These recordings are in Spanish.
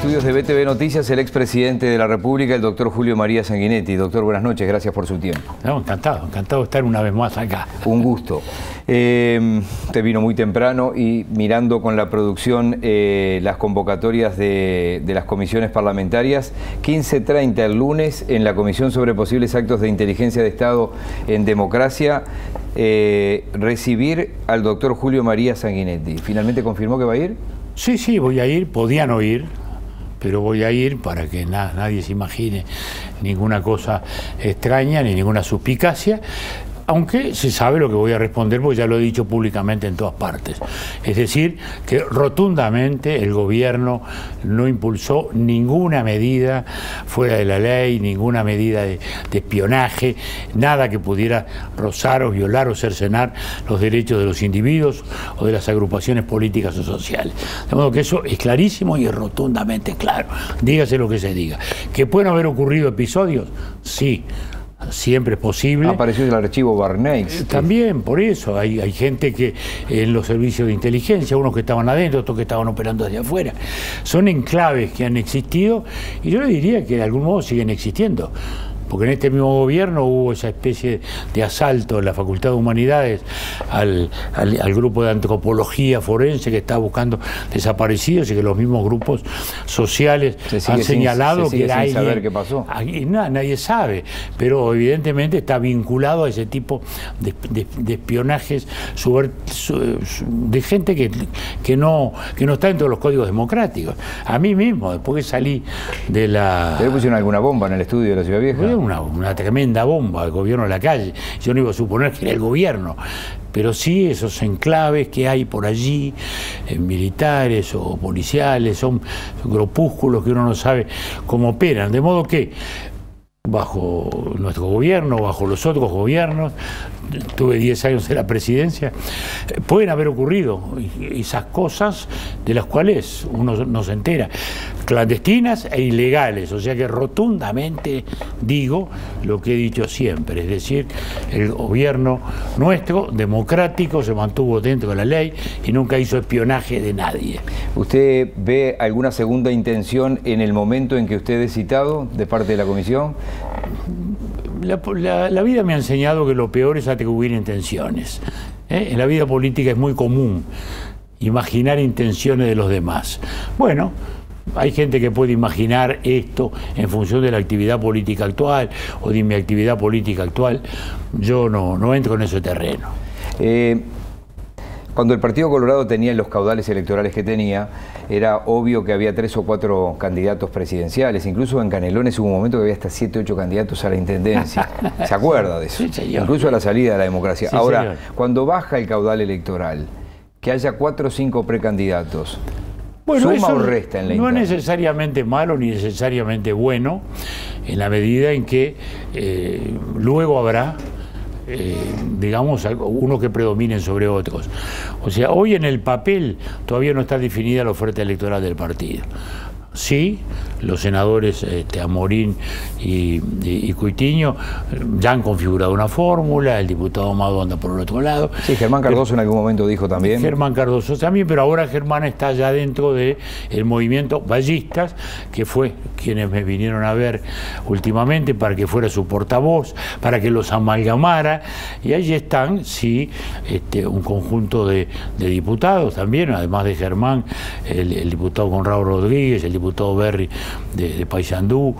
estudios de BTV Noticias el expresidente de la República, el doctor Julio María Sanguinetti. Doctor, buenas noches, gracias por su tiempo. No, encantado de estar una vez más acá. Un gusto. Usted vino muy temprano y mirando con la producción las convocatorias de las comisiones parlamentarias, 15:30 el lunes en la Comisión sobre Posibles Actos de Inteligencia de Estado en Democracia, recibir al doctor Julio María Sanguinetti. ¿Finalmente confirmó que va a ir? Sí, voy a ir, podía no ir, pero voy a ir para que nadie se imagine ninguna cosa extraña ni ninguna suspicacia. Aunque se sabe lo que voy a responder, porque ya lo he dicho públicamente en todas partes. Es decir, que rotundamente el gobierno no impulsó ninguna medida fuera de la ley, ninguna medida de espionaje, nada que pudiera rozar o violar o cercenar los derechos de los individuos o de las agrupaciones políticas o sociales. De modo que eso es clarísimo y es rotundamente claro. Dígase lo que se diga. ¿Que pueden haber ocurrido episodios? Sí. Siempre es posible. Apareció el archivo Barney. También, por eso, hay gente que en los servicios de inteligencia, unos que estaban adentro, otros que estaban operando desde afuera. Son enclaves que han existido y yo le diría que de algún modo siguen existiendo. Porque en este mismo gobierno hubo esa especie de asalto en la Facultad de Humanidades al grupo de antropología forense que está buscando desaparecidos y que los mismos grupos sociales han señalado que era alguien. Saber qué pasó. Nadie sabe, pero evidentemente está vinculado a ese tipo de espionajes de gente que no está dentro de los códigos democráticos. A mí mismo, después que salí de la... ¿Te pusieron alguna bomba en el estudio de la Ciudad Vieja? Una tremenda bomba del gobierno de la calle. Yo no iba a suponer que era el gobierno, pero sí esos enclaves que hay por allí, militares o policiales, son grupúsculos que uno no sabe cómo operan. De modo que bajo nuestro gobierno, bajo los otros gobiernos, tuve 10 años en la presidencia, pueden haber ocurrido esas cosas de las cuales uno no se entera, clandestinas e ilegales, o sea que rotundamente digo lo que he dicho siempre, es decir, el gobierno nuestro, democrático, se mantuvo dentro de la ley y nunca hizo espionaje de nadie. ¿Usted ve alguna segunda intención en el momento en que usted es citado de parte de la comisión? La vida me ha enseñado que lo peor es atribuir intenciones. En la vida política es muy común imaginar intenciones de los demás. Bueno, hay gente que puede imaginar esto en función de la actividad política actual o de mi actividad política actual. Yo no entro en ese terreno. Cuando el Partido Colorado tenía los caudales electorales que tenía, era obvio que había 3 o 4 candidatos presidenciales. Incluso en Canelones hubo un momento que había hasta 7 o 8 candidatos a la intendencia. ¿Se acuerda de eso? Sí, señor. Incluso a la salida de la democracia. Sí, ahora, señor. Cuando baja el caudal electoral, que haya 4 o 5 precandidatos, bueno, ¿suma eso o resta en la interna? No es necesariamente malo ni necesariamente bueno, en la medida en que luego habrá digamos, unos que predominen sobre otros. O sea, hoy en el papel todavía no está definida la oferta electoral del partido. Sí, los senadores Amorín y Cuitiño ya han configurado una fórmula, el diputado Amado anda por el otro lado. Sí, Germán Cardoso en algún momento dijo también. Germán Cardoso también, pero ahora Germán está ya dentro del movimiento Ballistas, que fue quienes me vinieron a ver últimamente para que fuera su portavoz, para que los amalgamara, y allí están, sí, un conjunto de diputados también, además de Germán, el diputado Conrado Rodríguez, el diputado Berry de Paysandú,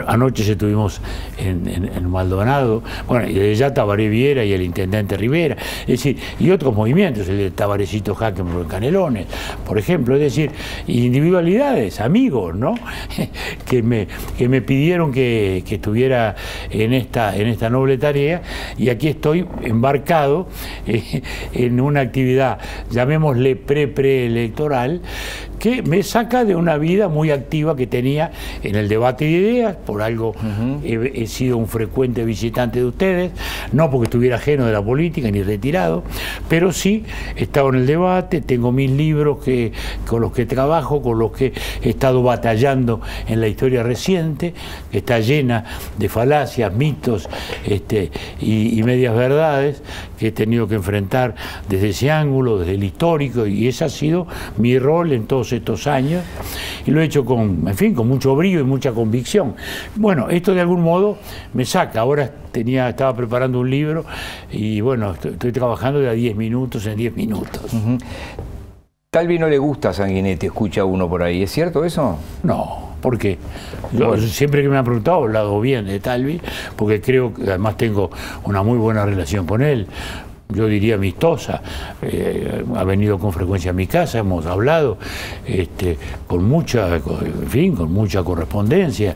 anoche estuvimos en Maldonado, bueno, y de allá Tabaré Viera y el intendente Rivera, es decir, y otros movimientos, el de Tabarecito Hackenberg en Canelones, por ejemplo, es decir, individualidades, amigos, ¿no? que me pidieron que estuviera en esta noble tarea, y aquí estoy embarcado en una actividad, llamémosle preelectoral, que me saca de una vida muy activa que tenía tenía en el debate de ideas, por algo he sido un frecuente visitante de ustedes, no porque estuviera ajeno de la política ni retirado, pero sí he estado en el debate, tengo mis libros con los que trabajo, con los que he estado batallando en la historia reciente, que está llena de falacias, mitos y medias verdades que he tenido que enfrentar desde ese ángulo, desde el histórico, y ese ha sido mi rol en todos estos años, y lo he hecho con mucho brío y mucha convicción. Bueno, esto de algún modo me saca. Ahora estaba preparando un libro y bueno, estoy trabajando de a 10 minutos en 10 minutos. Talvi no le gusta a Sanguinetti, escucha uno por ahí, ¿es cierto eso? No. ¿Por qué? Yo siempre que me han preguntado he hablado bien de Talvi, porque creo que además tengo una muy buena relación con él, yo diría amistosa. Ha venido con frecuencia a mi casa, hemos hablado con mucha correspondencia.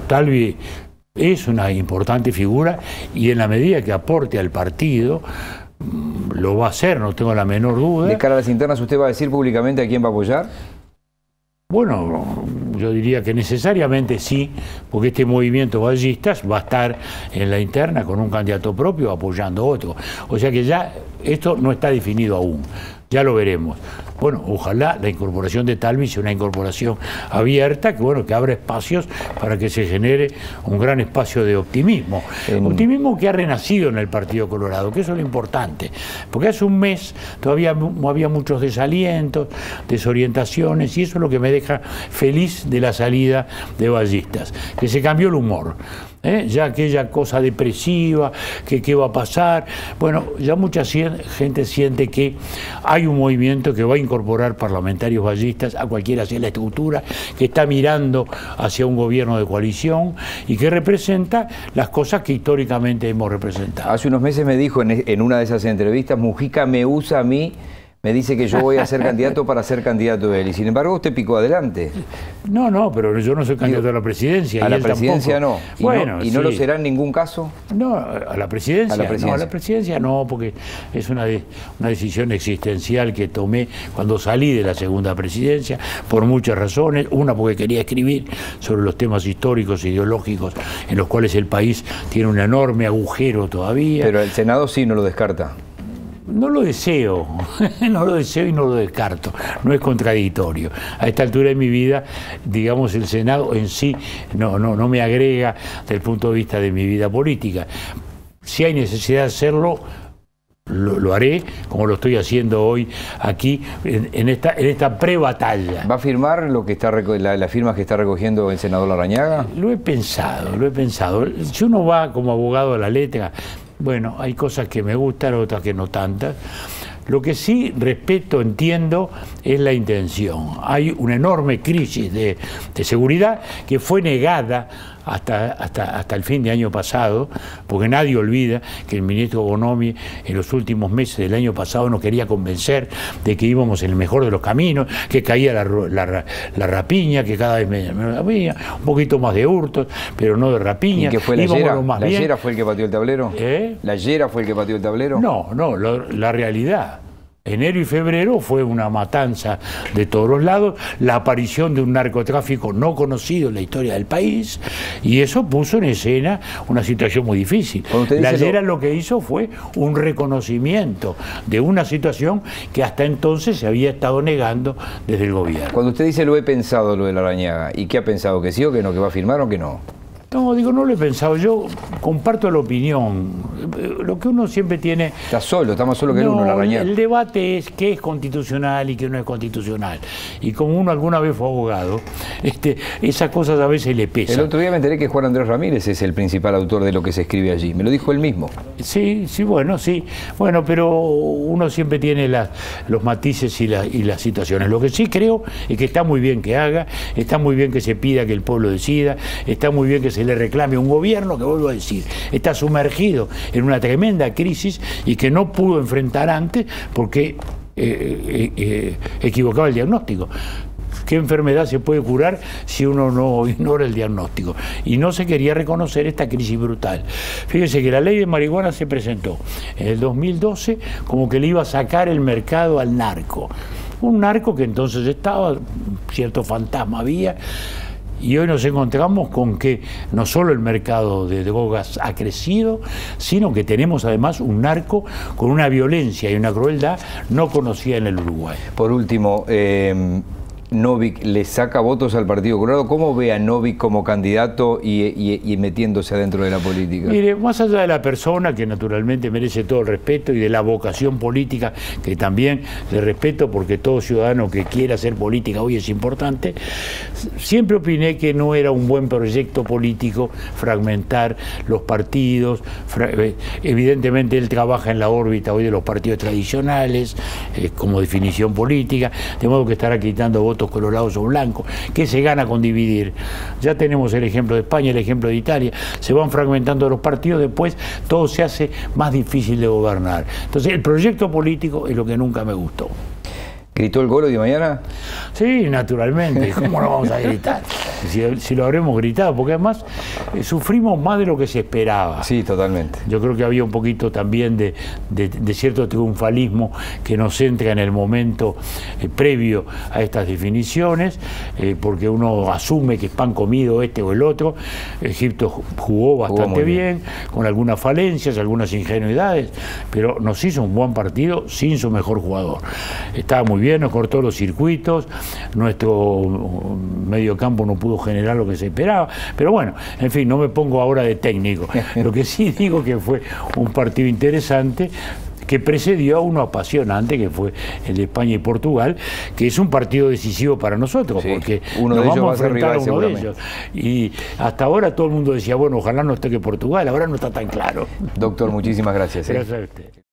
Talvi es una importante figura y en la medida que aporte al partido lo va a hacer, no tengo la menor duda. ¿De cara a las internas usted va a decir públicamente a quién va a apoyar? Bueno, yo diría que necesariamente sí, porque este movimiento ballistas va a estar en la interna con un candidato propio apoyando a otro. O sea que ya esto no está definido aún, ya lo veremos. Bueno, ojalá la incorporación de Talvi sea una incorporación abierta, que abra espacios para que se genere un gran espacio de optimismo. Optimismo que ha renacido en el Partido Colorado, que eso es lo importante. Porque hace un mes todavía había muchos desalientos, desorientaciones, y eso es lo que me deja feliz de la salida de Ballistas, que se cambió el humor. Ya aquella cosa depresiva, que qué va a pasar. Bueno, ya mucha gente siente que hay un movimiento que va a incorporar parlamentarios ballistas, a cualquiera sea la estructura, que está mirando hacia un gobierno de coalición y que representa las cosas que históricamente hemos representado. Hace unos meses me dijo en una de esas entrevistas, Mujica me usa a mí, me dice que yo voy a ser candidato para ser candidato de él, y sin embargo usted picó adelante. No, pero yo no soy candidato a la presidencia. A la presidencia no. Bueno, ¿Y no lo será en ningún caso? No, a la presidencia. No, a la presidencia no, porque es una decisión existencial que tomé cuando salí de la segunda presidencia, por muchas razones. Una, porque quería escribir sobre los temas históricos e ideológicos en los cuales el país tiene un enorme agujero todavía. Pero el Senado sí no lo descarta. No lo deseo, no lo deseo y no lo descarto, no es contradictorio. A esta altura de mi vida, digamos, el Senado en sí no me agrega desde el punto de vista de mi vida política. Si hay necesidad de hacerlo, lo haré, como lo estoy haciendo hoy aquí, en esta pre-batalla. ¿Va a firmar lo que está las firmas que está recogiendo el senador Larrañaga? Lo he pensado. Si uno va como abogado a la letra, bueno, hay cosas que me gustan, otras que no tantas. Lo que sí respeto, entiendo, es la intención. Hay una enorme crisis de seguridad que fue negada hasta el fin de año pasado, porque nadie olvida que el ministro Bonomi en los últimos meses del año pasado nos quería convencer de que íbamos en el mejor de los caminos, que caía la rapiña, que cada vez había un poquito más de hurtos, pero no de rapiña. ¿Y qué fue la Llera? ¿La Llera fue el que pateó el tablero? ¿La Llera fue el que pateó el tablero? No, la realidad. Enero y febrero fue una matanza de todos los lados, la aparición de un narcotráfico no conocido en la historia del país, y eso puso en escena una situación muy difícil. La Llera lo que hizo fue un reconocimiento de una situación que hasta entonces se había estado negando desde el gobierno. Cuando usted dice lo he pensado, lo de Larrañaga, ¿y qué ha pensado? ¿Que sí o que no? ¿Que va a firmar o que no? No, no lo he pensado. Yo comparto la opinión. Lo que uno siempre tiene... Está más solo que uno, Larrañaga. El debate es qué es constitucional y qué no es constitucional. Y como uno alguna vez fue abogado, esas cosas a veces le pesan. El otro día me enteré que Juan Andrés Ramírez es el principal autor de lo que se escribe allí. Me lo dijo él mismo. Sí. Bueno, pero uno siempre tiene los matices y las situaciones. Lo que sí creo es que está muy bien que haga, está muy bien que se pida que el pueblo decida, está muy bien que se le reclame a un gobierno que, vuelvo a decir, está sumergido en una tremenda crisis y que no pudo enfrentar antes porque equivocaba el diagnóstico. ¿Qué enfermedad se puede curar si uno no ignora el diagnóstico? Y no se quería reconocer esta crisis brutal. Fíjese que la ley de marihuana se presentó en el 2012 como que le iba a sacar el mercado al narco. Un narco que entonces estaba, cierto fantasma había, y hoy nos encontramos con que no solo el mercado de drogas ha crecido, sino que tenemos además un narco con una violencia y una crueldad no conocida en el Uruguay. Por último, Novik le saca votos al Partido Colorado. ¿Cómo ve a Novik como candidato y metiéndose adentro de la política? Mire, más allá de la persona, que naturalmente merece todo el respeto, y de la vocación política, que también le respeto, porque todo ciudadano que quiera hacer política hoy es importante, siempre opiné que no era un buen proyecto político fragmentar los partidos. Evidentemente él trabaja en la órbita hoy de los partidos tradicionales, como definición política, de modo que estará quitando votos colorados o blancos. ¿Qué se gana con dividir? Ya tenemos el ejemplo de España, el ejemplo de Italia. Se van fragmentando los partidos, después todo se hace más difícil de gobernar. Entonces el proyecto político es lo que nunca me gustó. ¿Gritó el gol hoy de mañana? Sí, naturalmente. ¿Cómo no vamos a gritar? Si lo habremos gritado, porque además sufrimos más de lo que se esperaba. Sí, totalmente. Yo creo que había un poquito también de cierto triunfalismo que nos entra en el momento previo a estas definiciones, porque uno asume que es pan comido este o el otro. Egipto jugó bastante bien, con algunas falencias, algunas ingenuidades, pero nos hizo un buen partido sin su mejor jugador. Estaba muy bien, nos cortó los circuitos, nuestro mediocampo no pudo generar lo que se esperaba, pero bueno, en fin, no me pongo ahora de técnico. Lo que sí digo que fue un partido interesante, que precedió a uno apasionante, que fue el de España y Portugal, que es un partido decisivo para nosotros, sí, porque uno nos vamos a enfrentar a uno de ellos. Y hasta ahora todo el mundo decía, bueno, ojalá no esté que Portugal, ahora no está tan claro. Doctor, muchísimas gracias. Gracias a usted.